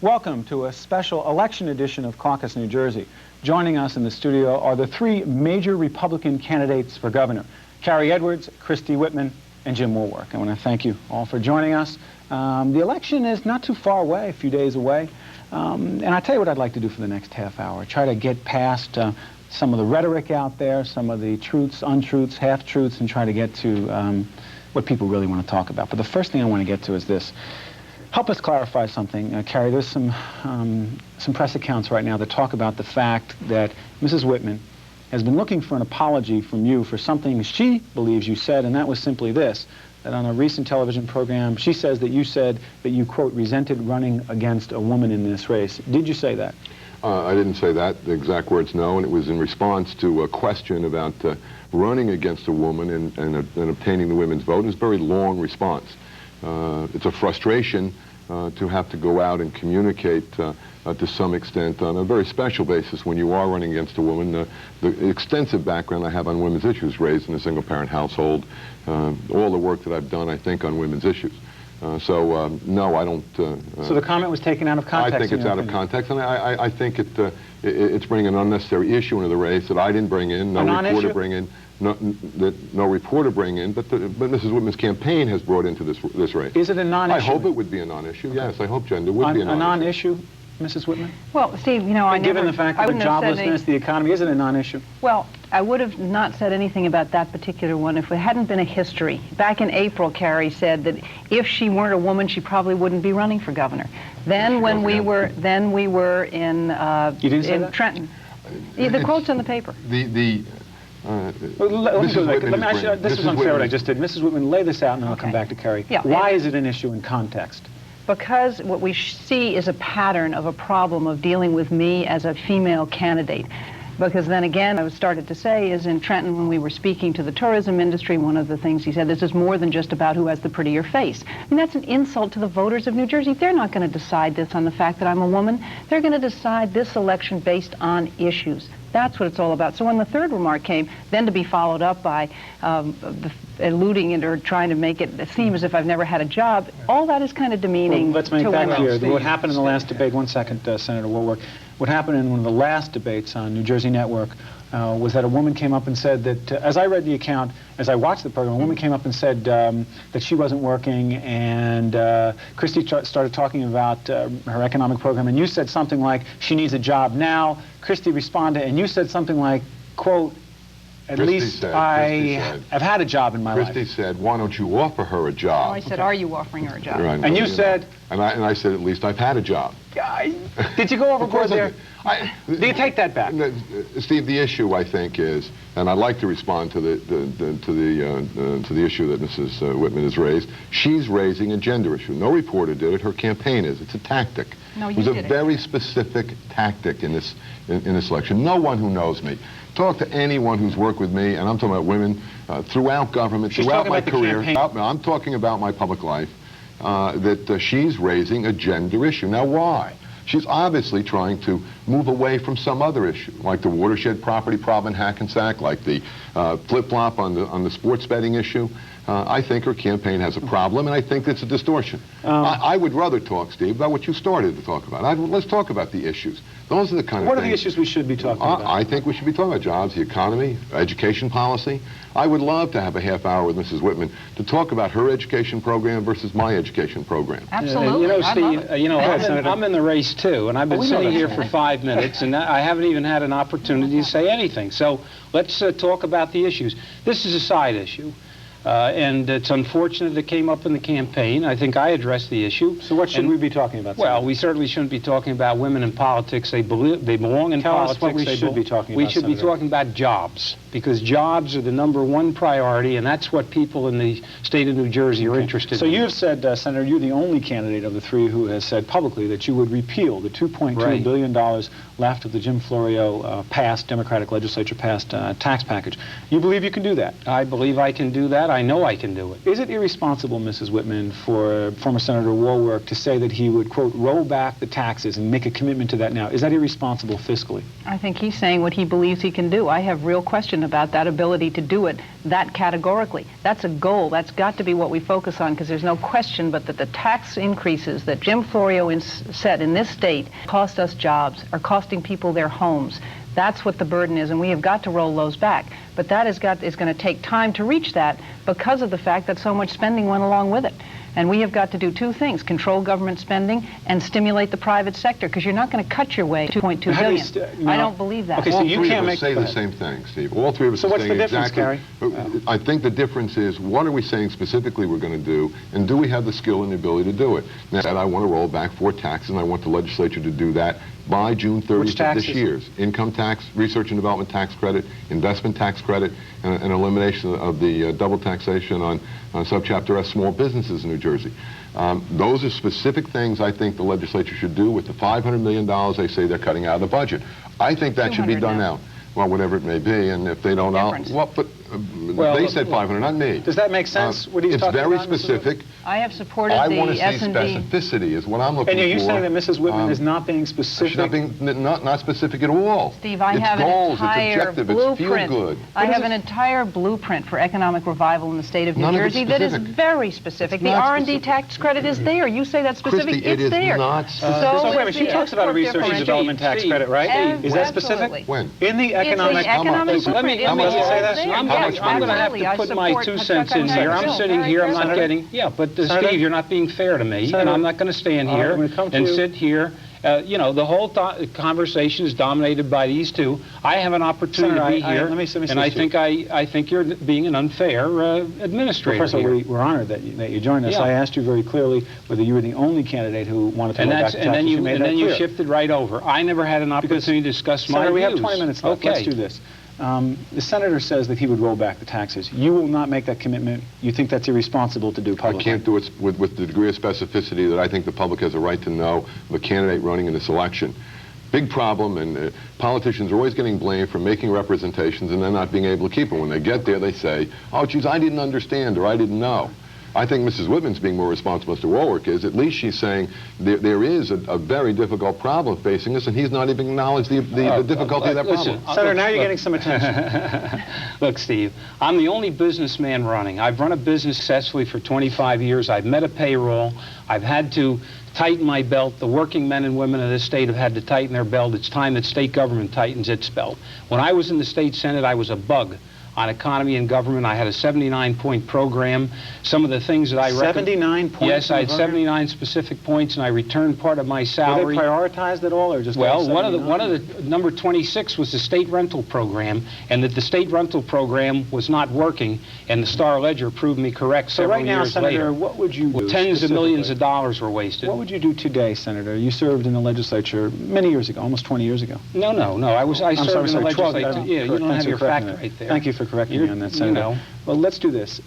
Welcome to a special election edition of Caucus, New Jersey. Joining us in the studio are the three major Republican candidates for governor: Cary Edwards, Christine Whitman, and Jim Wallwork. I want to thank you all for joining us. The election is not too far away, a few days away. And I'll tell you what I'd like to do for the next half hour. Try to get past some of the rhetoric out there, some of the truths, untruths, half-truths, and try to get to what people really want to talk about. But the first thing I want to get to is this. Help us clarify something, Cary. There's some press accounts right now that talk about the fact that Mrs. Whitman has been looking for an apology from you for something she believes you said, and that was simply this, that on a recent television program, she says that you said that you, quote, resented running against a woman in this race. Did you say that? I didn't say that. The exact words, no, and it was in response to a question about running against a woman and obtaining the women's vote. It's a very long response. It's a frustration to have to go out and communicate to some extent on a very special basis when you are running against a woman. The extensive background I have on women's issues, raised in a single-parent household, all the work that I've done, I think, on women's issues. No, I don't... So the comment was taken out of context? I think it's out of context, and I think it's bringing an unnecessary issue into the race that I didn't bring in, no reporter bring in. No reporter bring in, but Mrs. Whitman's campaign has brought into this race. Is it a non-issue? I hope it would be a non-issue. Okay. Yes, I hope gender would be a non-issue. A non-issue, Mrs. Whitman? Well, Steve, you know, given the fact of the joblessness, the economy, is it a non-issue? Well, I would have not said anything about that particular one if it hadn't been a history. Back in April, Cary said that if she weren't a woman, she probably wouldn't be running for governor. Then when we were in Trenton. The quote's in the paper. Let me ask you, this was unfair what I just did. Mrs. Whitman, lay this out and then I'll come back to Cary. Yeah. Why is it an issue in context? Because what we see is a pattern of a problem of dealing with me as a female candidate. Because then again, I started to say is in Trenton when we were speaking to the tourism industry, one of the things he said, this is more than just about who has the prettier face. I mean, that's an insult to the voters of New Jersey. They're not going to decide this on the fact that I'm a woman. They're going to decide this election based on issues. That's what it's all about. So when the third remark came, then to be followed up by alluding it or trying to make it seem as if I've never had a job, all that is kind of demeaning. Well, let's make that clear. What happened in the last debate, one second, Senator Wallwork, what happened in one of the last debates on New Jersey Network was that a woman came up and said that, as I read the account, as I watched the program, a woman came up and said that she wasn't working, and Christy started talking about her economic program, and you said something like, she needs a job now. Christy responded, and you said something like, quote, at least I have had a job in my life. Christy said, why don't you offer her a job? No, I said, are you offering her a job? Right, and you said... And I said, at least I've had a job. Did you go overboard there? Do you take that back? Steve, the issue, I think, is, and I'd like to respond to the issue that Mrs. Whitman has raised. She's raising a gender issue. No reporter did it. Her campaign is. It's a tactic. No, it was a very specific tactic in this election. No one who knows me. Talk to anyone who's worked with me, and I'm talking about women throughout government, throughout my career. I'm talking about my public life. That she's raising a gender issue. Now, why? She's obviously trying to move away from some other issue, like the watershed property problem in Hackensack, like the flip-flop on the sports betting issue. I think her campaign has a problem, and I think it's a distortion. I would rather talk, Steve, about what you started to talk about. Let's talk about the issues. Those are the kind of things. What are the issues we should be talking about? I think we should be talking about jobs, the economy, education policy. I would love to have a half hour with Mrs. Whitman to talk about her education program versus my education program. Absolutely. You know, Steve, I'm in the race too, and I've been sitting here for 5 minutes, and I haven't even had an opportunity to say anything. So let's talk about the issues. This is a side issue. And it's unfortunate it came up in the campaign. I think I addressed the issue. So what should we be talking about? Well, we certainly shouldn't be talking about women in politics. They belong in politics. Tell us what we should be talking about, We should be talking about jobs, because jobs are the #1 priority, and that's what people in the state of New Jersey are interested in. So you have said, Senator, you're the only candidate of the three who has said publicly that you would repeal the $2.2 billion left of the Jim Florio Democratic legislature passed tax package. You believe you can do that? I believe I can do that. I know I can do it. Is it irresponsible, Mrs. Whitman, for former Senator Wallwork to say that he would, quote, roll back the taxes and make a commitment to that now? Is that irresponsible fiscally? I think he's saying what he believes he can do. I have real question question about that ability to do it that categorically. That's a goal. That's got to be what we focus on, because there's no question but that the tax increases that Jim Florio set in this state cost us jobs, are costing people their homes. That's what the burden is, and we have got to roll those back. But that is going to take time to reach that because of the fact that so much spending went along with it. And we have got to do two things: control government spending and stimulate the private sector, because you're not going to cut your way to $2.2 billion. I don't believe that. Okay, so you can't say the same thing, Steve. All three of us so are what's saying the difference, exactly. Cary? I think the difference is, what are we saying specifically we're going to do, and do we have the skill and the ability to do it? Now, I want to roll back 4 taxes, and I want the legislature to do that by June 30th of this year. Income tax, research and development tax credit, investment tax credit, and elimination of the double taxation on subchapter S small businesses in New Jersey. Those are specific things I think the legislature should do with the $500 million they say they're cutting out of the budget. I think that should be done now. Well, whatever it may be, and if they don't, they said 500, not me. Does that make sense? What are you talking about? It's very specific. I have supported I the want to see S&D. specificity is what I'm looking for. And are you saying that Mrs. Whitman is not being specific? She's not specific at all. Steve, I have an entire blueprint. It's feel good. I have an entire blueprint for economic revival in the state of New Jersey that is very specific. The R&D tax credit is there. You say that's specific. Christy, it's there. Not so wait a minute, she talks about a research and development tax credit, right? Is that specific? When? In the economic Let me say this. I'm going to have to put my 2 cents in here. I'm sitting here. I'm not getting. Yeah, but Steve, you're not being fair to me, and I'm not going to stand here and sit here. You know, the whole conversation is dominated by these two. I have an opportunity to be here, and I think you're being an unfair administrator. Well, first of all, we're honored that you joined us. Yeah. I asked you very clearly whether you were the only candidate who wanted to roll back taxes. And then you shifted right over. I never had an opportunity to discuss my views. We have 20 minutes left. Okay. Let's do this. The senator says that he would roll back the taxes. You will not make that commitment. You think that's irresponsible to do publicly? I can't do it with the degree of specificity that I think the public has a right to know of a candidate running in this election. Big problem, and politicians are always getting blamed for making representations and then not being able to keep them. When they get there, they say, oh, geez, I didn't understand, or I didn't know. I think Mrs. Whitman's being more responsible, Mr. Wallwork is. At least she's saying there is a very difficult problem facing us, and he's not even acknowledged the difficulty of that problem. Senator, now you're getting some attention. Look, Steve, I'm the only businessman running. I've run a business successfully for 25 years. I've met a payroll. I've had to tighten my belt. The working men and women of this state have had to tighten their belt. It's time that state government tightens its belt. When I was in the state Senate, I was a bug on economy and government. I had a 79-point program. Some of the things that I 79 points? Yes, I had 79 specific points, and I returned part of my salary. Were they prioritized at all, or just? Well, one of the number 26 was the state rental program, and that the state rental program was not working, and the Star Ledger proved me correct several years later. So right now, Senator, what would you do? Tens of millions of dollars were wasted. What would you do today, Senator? You served in the legislature many years ago, almost 20 years ago. No. I served in the legislature. Yeah, you don't have your fact right there. Thank you for correcting me on that, Senator. Well, let's do this.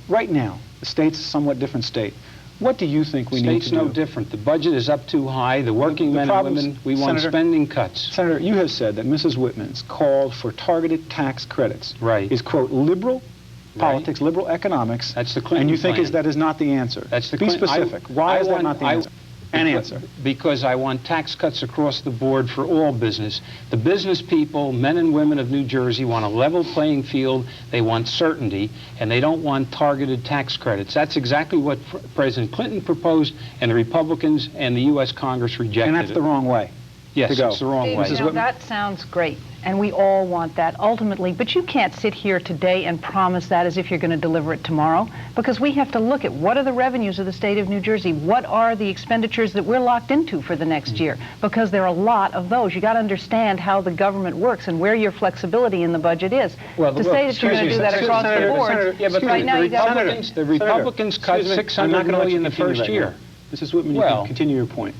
Right now, the state's a somewhat different state. What do you think we need to do? State's no different. The budget is up too high. The working men and women, we want spending cuts. Senator, you have said that Mrs. Whitman's called for targeted tax credits. Right. Is, quote, liberal politics, liberal economics. That's the Clinton And you think plan. that is not the answer. That's the Be Clinton. specific. Why is that not the answer? An answer. Because I want tax cuts across the board for all business. The business people, men and women of New Jersey, want a level playing field. They want certainty, and they don't want targeted tax credits. That's exactly what President Clinton proposed, and the Republicans and the U.S. Congress rejected it. And that's the wrong way. Yes, to go. it's the wrong way. You know, that sounds great, and we all want that ultimately, but you can't sit here today and promise that as if you're going to deliver it tomorrow, because we have to look at what are the revenues of the state of New Jersey, what are the expenditures that we're locked into for the next year, because there are a lot of those. You got to understand how the government works and where your flexibility in the budget is. Well, to say that you're going to do that across the board, right now you got the Republicans cut $600 million the first year. Mrs. Whitman, you can continue your point.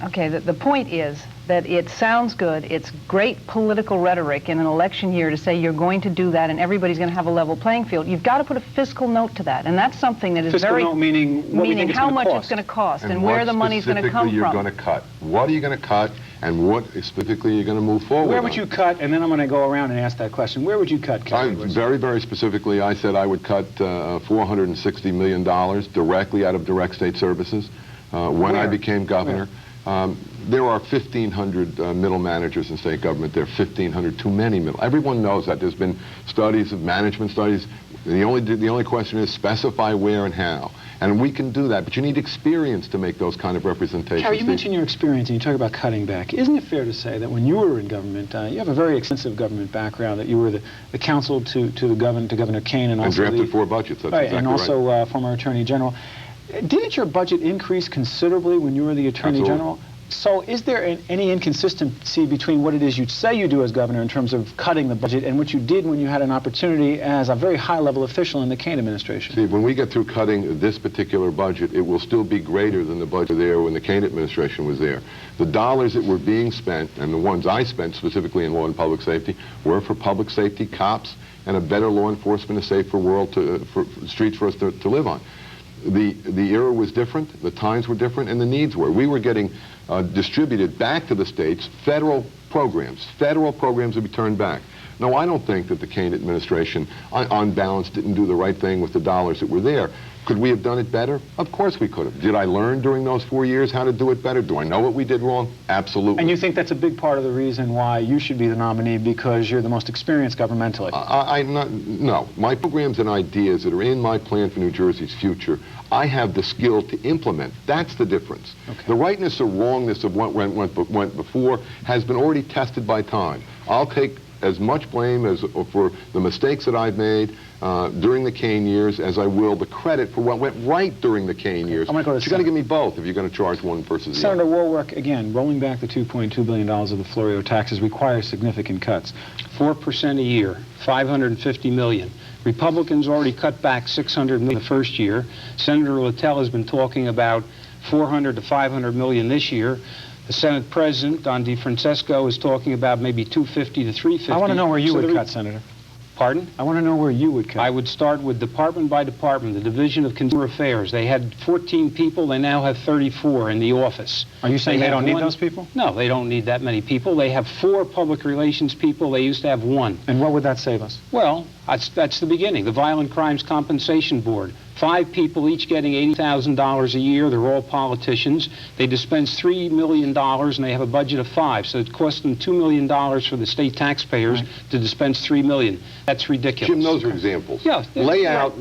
Okay, the point is that it sounds good. It's great political rhetoric in an election year to say you're going to do that and everybody's going to have a level playing field. You've got to put a fiscal note to that, and that's something that is fiscal note meaning how much it's going to cost and where the money's going to come from. What specifically you're going to cut? What are you going to cut, and what specifically you're going to move forward? Where would you cut? And then I'm going to go around and ask that question. Where would you cut, Cary Edwards? Very, very specifically, I said I would cut $460 million directly out of direct state services when I became governor. There are 1,500 middle managers in state government. There are 1,500 too many middle. Everyone knows that. There's been studies of management studies. The only question is specify where and how. And we can do that, but you need experience to make those kind of representations. Cary, you mentioned your experience and you talk about cutting back. Isn't it fair to say that when you were in government, you have a very extensive government background, that you were the counsel to Governor Kaine and also drafted 4 budgets, that's right, exactly and also right. Former Attorney General. Didn't your budget increase considerably when you were the Attorney Absolutely. General? So is there any inconsistency between what it is you say you do as governor in terms of cutting the budget and what you did when you had an opportunity as a very high-level official in the Kaine administration? Steve, when we get through cutting this particular budget, it will still be greater than the budget there when the Kaine administration was there. The dollars that were being spent, and the ones I spent specifically in law and public safety, were for public safety, cops, and a better law enforcement, a safer world, for streets for us to live on. The era was different, the times were different, and the needs were. We were getting distributed back to the states federal programs. Federal programs would be turned back. No, I don't think that the Kaine administration, on balance, didn't do the right thing with the dollars that were there. Could we have done it better? Of course we could have. Did I learn during those 4 years how to do it better? Do I know what we did wrong? Absolutely. And you think that's a big part of the reason why you should be the nominee, because you're the most experienced governmentally? No. My programs and ideas that are in my plan for New Jersey's future, I have the skill to implement. That's the difference. Okay. The rightness or wrongness of what went before has been already tested by time. I'll take as much blame as for the mistakes that I've made during the Kaine years as I will the credit for what went right during the Kaine years. I'm going to go to but you've got to give me both if you're going to charge one versus the other. Senator Wallwork, again, rolling back the $2.2 billion of the Florio taxes requires significant cuts. 4% a year, $550 million. Republicans already cut back $600 million the first year. Senator Littell has been talking about $400 to $500 million this year. The Senate President, Don DeFrancesco, is talking about maybe $250 to $350. I want to know where you would cut, Senator. Pardon? I want to know where you would cut. I would start with department by department. The Division of Consumer Affairs. They had 14 people. They now have 34 in the office. Are you saying they don't need those people? No, they don't need that many people. They have 4 public relations people. They used to have 1. And what would that save us? Well, that's the beginning. The Violent Crimes Compensation Board. 5 people, each getting $80,000 a year. They're all politicians. They dispense $3 million, and they have a budget of 5. So it costs them $2 million for the state taxpayers to dispense $3 million. That's ridiculous. Jim, those are examples. Yeah. Lay out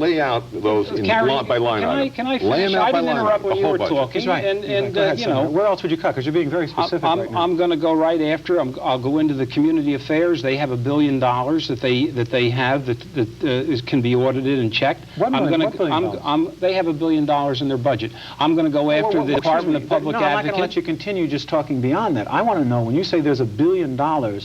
those in by line item. Can I Lay finish? them out I by didn't line interrupt item, when the you whole were budget. talking. Right. And Go ahead, you know, where else would you cut? Because you're being very specific right now. I'm going to go right after. I'll go into the community affairs. They have $1 billion that they have that can be audited and checked. What billion? They have $1 billion in their budget. I'm going to go after the Department of Public Advocate. I'm not going to let you continue just talking beyond that. I want to know, when you say there's $1 billion,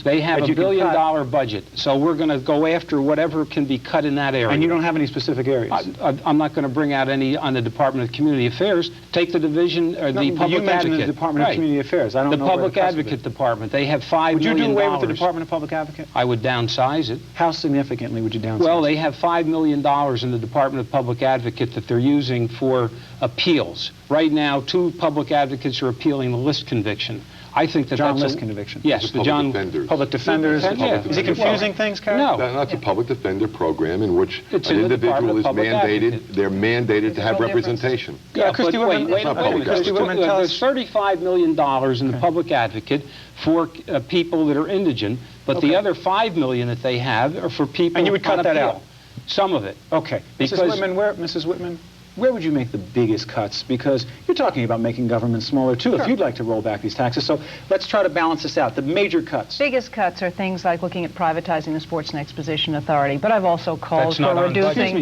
they have a $1 billion budget. So we're going to go after whatever can be cut in that area. And you don't have any specific areas? I'm not going to bring out any on the Department of Community Affairs. Take the division, or the Public You mentioned Advocate. the Department of Community Affairs. I don't know the Public Advocate Department. They have $5 million. Would you do away with the Department of Public Advocate? I would downsize it. How significantly would you downsize it? Well, they have $5 million in the Department of Public Advocate that they're using for appeals. Right now, 2 public advocates are appealing the List conviction. I think that John that's List conviction. Yes, the John defenders. Public defenders. Is he confusing things, Cary? No. That's a public defender program in which It's an in the individual is Department of Public mandated. Advocate. They're mandated to have representation. Yeah, Christy but Whitman, wait a minute. Christy Whitman, tell us. There's $35 million in the Public Advocate for people that are indigent, but the other $5 million that they have are for people. And you would cut on that appeal. out? Some of it. Okay. Because Mrs. Whitman, where would you make the biggest cuts? Because you're talking about making government smaller, too, if you'd like to roll back these taxes. So let's try to balance this out. The major cuts. Biggest cuts are things like looking at privatizing the Sports and Exposition Authority, but I've also called for reducing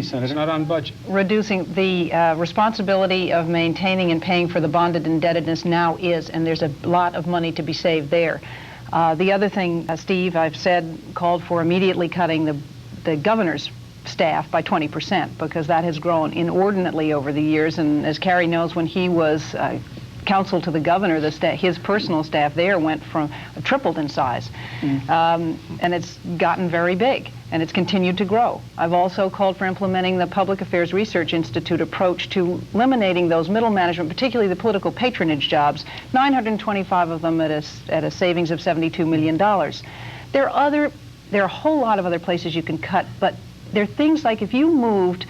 the responsibility of maintaining and paying for the bonded indebtedness now is, and there's a lot of money to be saved there. The other thing, Steve, I've said, called for immediately cutting the governor's staff by 20%, because that has grown inordinately over the years. And as Cary knows, when he was counsel to the governor, his personal staff there tripled in size. And it's gotten very big, and it's continued to grow. I've also called for implementing the Public Affairs Research Institute approach to eliminating those middle management, particularly the political patronage jobs, 925 of them at a savings of $72 million. There are a whole lot of other places you can cut, but there are things like if you moved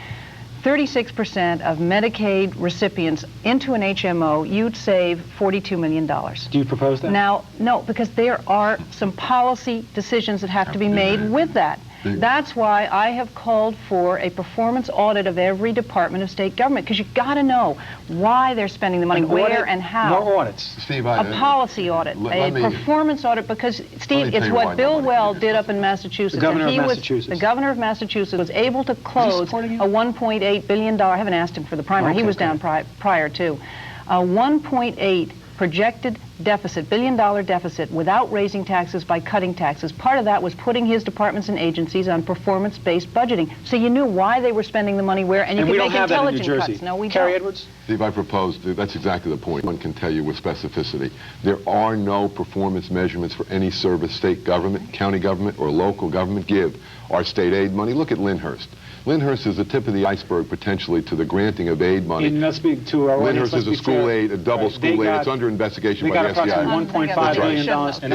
36% of Medicaid recipients into an HMO, you'd save $42 million. Do you propose that? Now, no, because there are some policy decisions that have to be made with that. That's why I have called for a performance audit of every department of state government, because you've got to know why they're spending the money, where and how. More audits. Steve, a policy audit, a performance audit, because, Steve, it's what Bill Well did up in Massachusetts. The governor of Massachusetts. The governor of Massachusetts was able to close a $1.8 billion, I haven't asked him for the primary, he was down prior too, a $1.8 projected deficit, billion-dollar deficit, without raising taxes by cutting taxes. Part of that was putting his departments and agencies on performance-based budgeting. So you knew why they were spending the money where, and you could make intelligent cuts. No, we don't. Cary Edwards? Steve, I proposed, that's exactly the point. One can tell you with specificity. There are no performance measurements for any service state government, county government, or local government give our state aid money. Look at Lyndhurst. Lyndhurst is the tip of the iceberg potentially to the granting of aid money. And let's speak to our Lyndhurst is a school aid, a double school aid. It's under investigation by the SCI. They got approximately $1.5 billion. And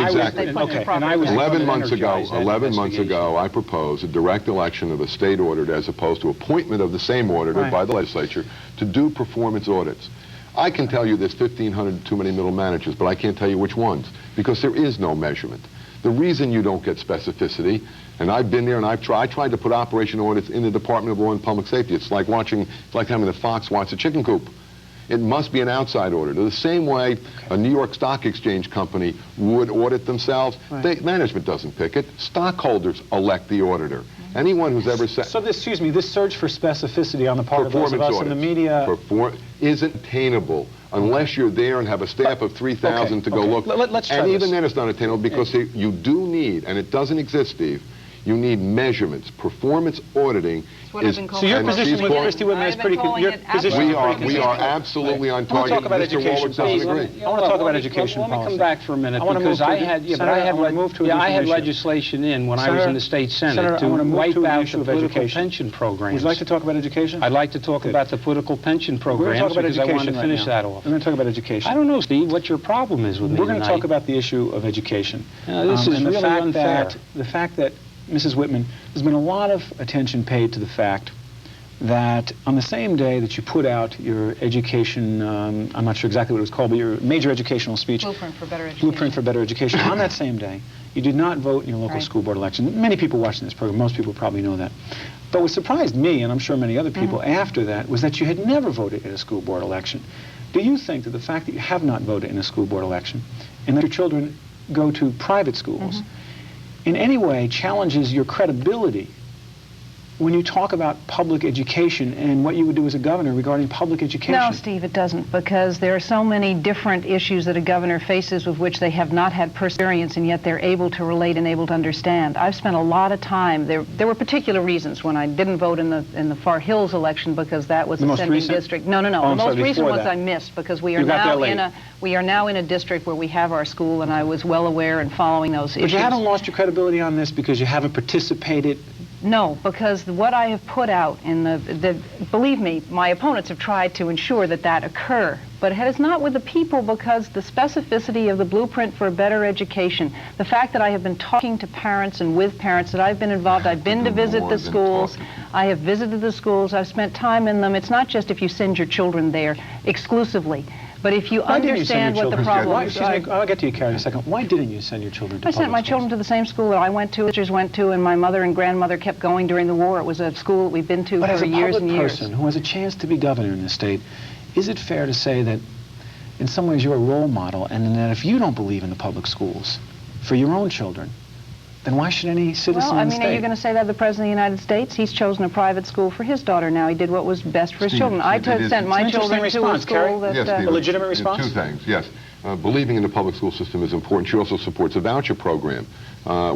I was 11 months ago, I proposed a direct election of a state auditor as opposed to appointment of the same auditor by the legislature to do performance audits. I can tell you there's 1,500 too many middle managers, but I can't tell you which ones, because there is no measurement. The reason you don't get specificity, and I've been there and I tried to put operation audits in the Department of Law and Public Safety. It's like having the fox watch the chicken coop. It must be an outside auditor. The same way a New York Stock Exchange company would audit themselves. Management doesn't pick it. Stockholders elect the auditor. Anyone who's ever said... So this search for specificity on the part of those of us in the media... isn't attainable unless you're there and have a staff of 3,000 to go look. Let's try and this. Even then it's not attainable because you do need, and it doesn't exist, Steve, you need measurements. Performance auditing is... So your position with Christy Whitman is pretty... We are absolutely on target. I want to talk about Mr. education. Wallwork doesn't agree. I want to talk about education policy. Let me come back for a minute because I had legislation in when I was in the state Senate to wipe out the political pension programs. Would you like to talk about education? I'd like to talk about the political pension programs because I want to finish that off. We're going to talk about education. I don't know, Steve, what your problem is with me We're going to talk about the issue of education. This is really unfair. The fact that, Mrs. Whitman, there's been a lot of attention paid to the fact that on the same day that you put out your education, I'm not sure exactly what it was called, but your major educational speech. Blueprint for Better Education. Blueprint for Better Education. On that same day, you did not vote in your local school board election. Many people watching this program, most people probably know that. But what surprised me, and I'm sure many other people after that, was that you had never voted in a school board election. Do you think that the fact that you have not voted in a school board election and that your children go to private schools in any way challenges your credibility when you talk about public education and what you would do as a governor regarding public education? No, Steve, it doesn't, because there are so many different issues that a governor faces with which they have not had experience, and yet they're able to relate and able to understand. I've spent a lot of time. There were particular reasons when I didn't vote in the Far Hills election because that was a sending district. No. The most recent ones I missed because we are now in a district where we have our school, and I was well aware and following those issues. But you haven't lost your credibility on this because you haven't participated. No, because what I have put out in believe me, my opponents have tried to ensure that occur, but it is not with the people because the specificity of the Blueprint for a Better Education, the fact that I have been talking to parents and with parents, that I've been involved, I've been to visit the schools, I have visited the schools, I've spent time in them. It's not just if you send your children there exclusively. But if you understand what the problem is... I'll get to you, Cary, in a second. Why didn't you send your children to public schools? I sent my children to the same school that I went to, sisters went to, and my mother and grandmother kept going during the war. It was a school that we've been to for years and years. But as a public person who has a chance to be governor in this state, is it fair to say that in some ways you're a role model, and that if you don't believe in the public schools for your own children, then why should any citizen in the state? Are you going to say that of the President of the United States? He's chosen a private school for his daughter now. He did what was best for his children. I sent my children to a school that... Yes, Steve, a legitimate response? Two things, yes. Believing in the public school system is important. She also supports a voucher program,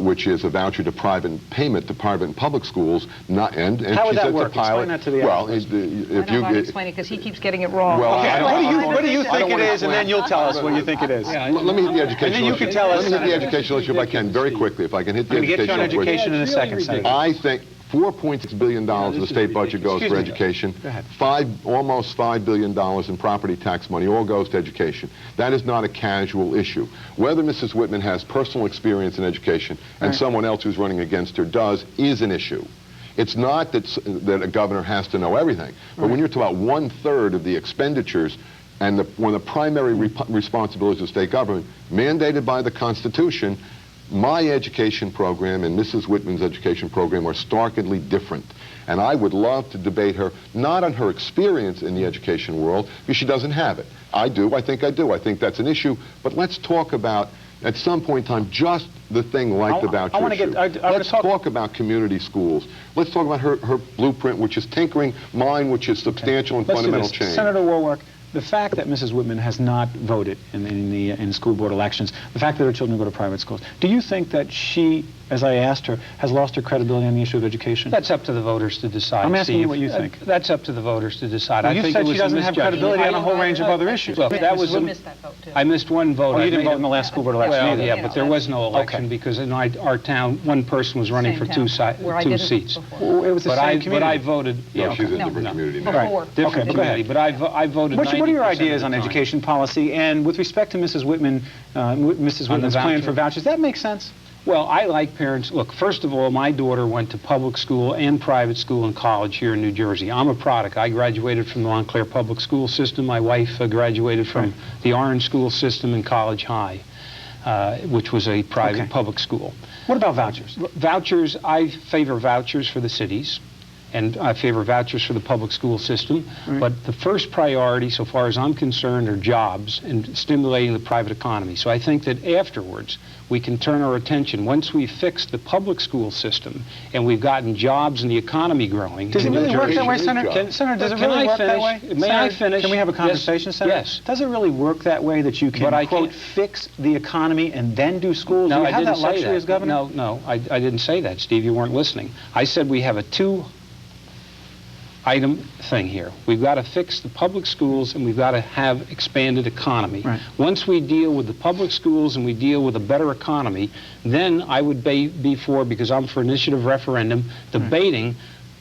which is a voucher to private payment to private and public schools. And how would that work? Explain that to the audience. Well, I don't want to explain it because he keeps getting it wrong. Well, what do you think it is, and then you'll tell us what you think it is. Let me hit the education. And then you can tell us. Let me hit the educational issue if I can, very quickly. If I can hit the education. I'm going to get you on education in a second, Senator. I think $4.6 billion of the state budget goes for education. Almost $5 billion in property tax money all goes to education. That is not a casual issue. Whether Mrs. Whitman has personal experience in education and someone else who's running against her does is an issue. It's not that a governor has to know everything, but when you're talking about 1/3 of the expenditures and one of the primary responsibilities of state government, mandated by the Constitution, my education program and Mrs. Whitman's education program are starkly different. And I would love to debate her, not on her experience in the education world, because she doesn't have it. I do. I think that's an issue. But let's talk about, at some point in time, just the thing like the voucher issue. Let's talk about community schools. Let's talk about her blueprint, which is tinkering, mine, which is substantial and fundamental change. Senator Wallwork, the fact that Mrs. Whitman has not voted in school board elections, the fact that her children go to private schools, do you think that she, as I asked her, has lost her credibility on the issue of education? That's up to the voters to decide, I'm asking Steve. you what you think. That's up to the voters to decide. Well, you said she doesn't have credibility on a whole range of other issues. Well, that was missed that vote, too. I missed one vote. Oh, you didn't vote in the last school board election either. Yeah, but there was no election because in our town, one person was running for two seats. Well, it was the same community. But I voted. No, she's in a different community now. Right. Different community, but I voted. What are your ideas on education policy? And with respect to Mrs. Whitman, Mrs. Whitman's plan for vouchers, that makes sense? Well, I like parents. Look, first of all, my daughter went to public school and private school and college here in New Jersey. I'm a product. I graduated from the Montclair public school system. My wife graduated from the Orange school system in College High, which was a private public school. What about vouchers? Vouchers, I favor vouchers for the cities, and I favor vouchers for the public school system. Right. But the first priority, so far as I'm concerned, are jobs and stimulating the private economy. So I think that afterwards, we can turn our attention, once we've fixed the public school system and we've gotten jobs and the economy growing. Does it really work that way, Senator? Senator, does it really work that way? May I finish? Can we have a conversation, Senator? Yes. Does it really work that way that you can, quote, fix the economy and then do schools? No, do you I have didn't that luxury say that. as governor? No, I didn't say that, Steve. You weren't listening. I said we have a two-item thing here. We've got to fix the public schools and we've got to have expanded economy. Right. Once we deal with the public schools and we deal with a better economy, then I would be for, because I'm for initiative referendum, debating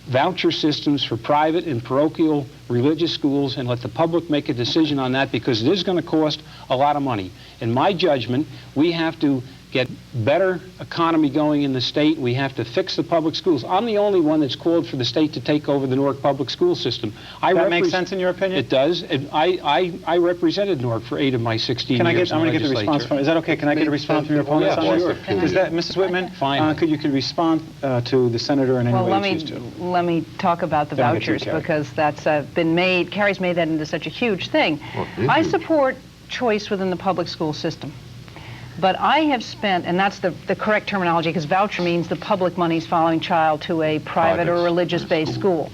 voucher systems for private and parochial religious schools and let the public make a decision on that, because it is going to cost a lot of money. In my judgment, we have to get better economy going in the state. We have to fix the public schools. I'm the only one that's called for the state to take over the Newark public school system. That makes sense in your opinion? It does. And I represented Newark for 8 of my 16 years. I'm going to get the response from, is that okay? Can I get a response from your opponents on this? Sure. Is that, Mrs. Whitman, Fine. you could respond to the senator in any way you choose to. Let me talk about the vouchers, because that's been made, Cary's made that into such a huge thing. I support choice within the public school system. But I have spent, and that's the correct terminology, because voucher means the public money's following child to a private or religious-based school.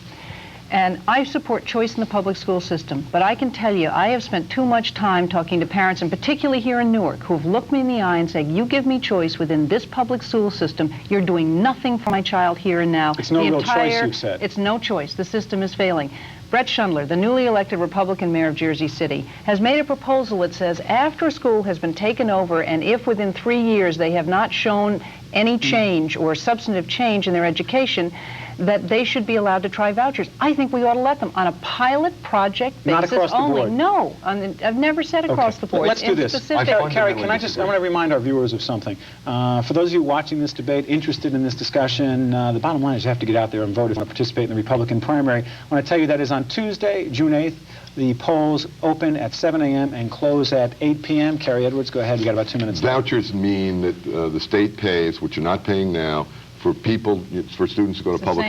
And I support choice in the public school system. But I can tell you, I have spent too much time talking to parents, and particularly here in Newark, who have looked me in the eye and said, you give me choice within this public school system, you're doing nothing for my child here and now. It's no real choice, you've said. It's no choice. The system is failing. Brett Schundler, the newly elected Republican mayor of Jersey City, has made a proposal that says after a school has been taken over and if within 3 years they have not shown any change or substantive change in their education, that they should be allowed to try vouchers. I think we ought to let them on a pilot project basis. Not across the only. board. No, I've never said across the board. Let's do this. Cary, I want to remind our viewers of something. For those of you watching this debate, interested in this discussion, the bottom line is you have to get out there and vote if you want to participate in the Republican primary. I want to tell you that is on Tuesday, June 8th. The polls open at 7 a.m. and close at 8 p.m. Cary Edwards, go ahead. You got about 2 minutes left. Vouchers mean that the state pays, which you're not paying now, for people, for students to go to public,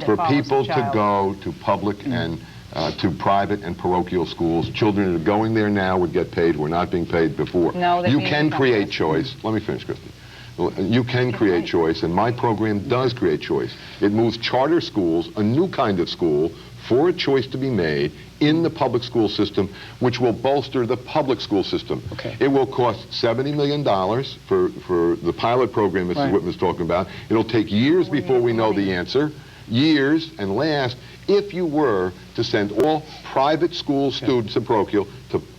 for people to go to public and to private and parochial schools. Children that are going there now would get paid, were not being paid before. No, you can create choice. Let me finish, Christine. You can create choice, and my program does create choice. It moves charter schools, a new kind of school, for a choice to be made in the public school system, which will bolster the public school system. Okay. It will cost $70 million for the pilot program Mrs. Whitman's talking about. It'll take years before we know the answer. Years, and last, If you were to send all private school students in parochial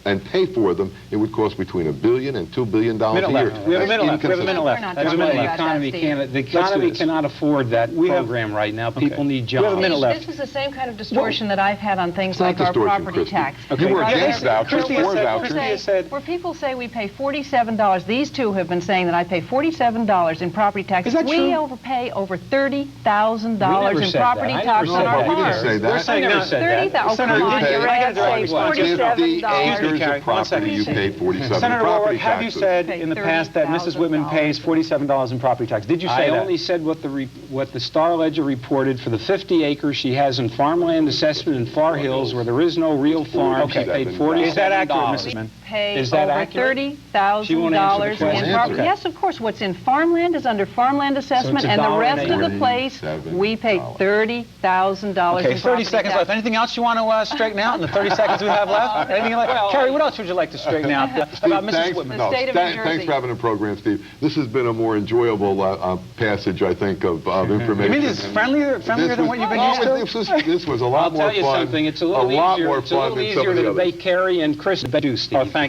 and pay for them, it would cost between $1 billion and $2 billion a year. We have a minute left. We have a minute left. The economy cannot afford that program right now. People need jobs. We have a minute left. This is the same kind of distortion that I've had on things like our property tax. You were against vouchers, for vouchers. Where people say we pay $47, these two have been saying that I pay $47 in property tax. Is that true? We overpay over $30,000 in property tax on our We didn't farms. say that. I never said that. $30,000. Oh, come on, you're right. Say $47. 50 acres of property, you pay 47 Senator Wallwork, property have you taxes. said in the past that Mrs. Whitman pays $47 in property tax? Did you say that? I only said what the Star Ledger reported for the 50 acres she has in farmland assessment in Far Hills where there is no real farm. She paid $47. Is that accurate, Mrs. Whitman? Is that accurate? $30,000 in property. Yes, of course. What's in farmland is under farmland assessment, and the rest of the place, we pay $30,000 in property tax. 30 seconds left. Anything else you want to straighten out in the 30 seconds we have left? Anything like, Cary, what else would you like to straighten out about Mrs. Whitman? The state of New Jersey. Thanks for having the program, Steve. This has been a more enjoyable passage, I think, of information. You mean it's friendlier than what you've been used to? This was a lot more fun. I'll tell you something. It's a little easier to debate Cary and Chris do, Steve. Oh, thank you.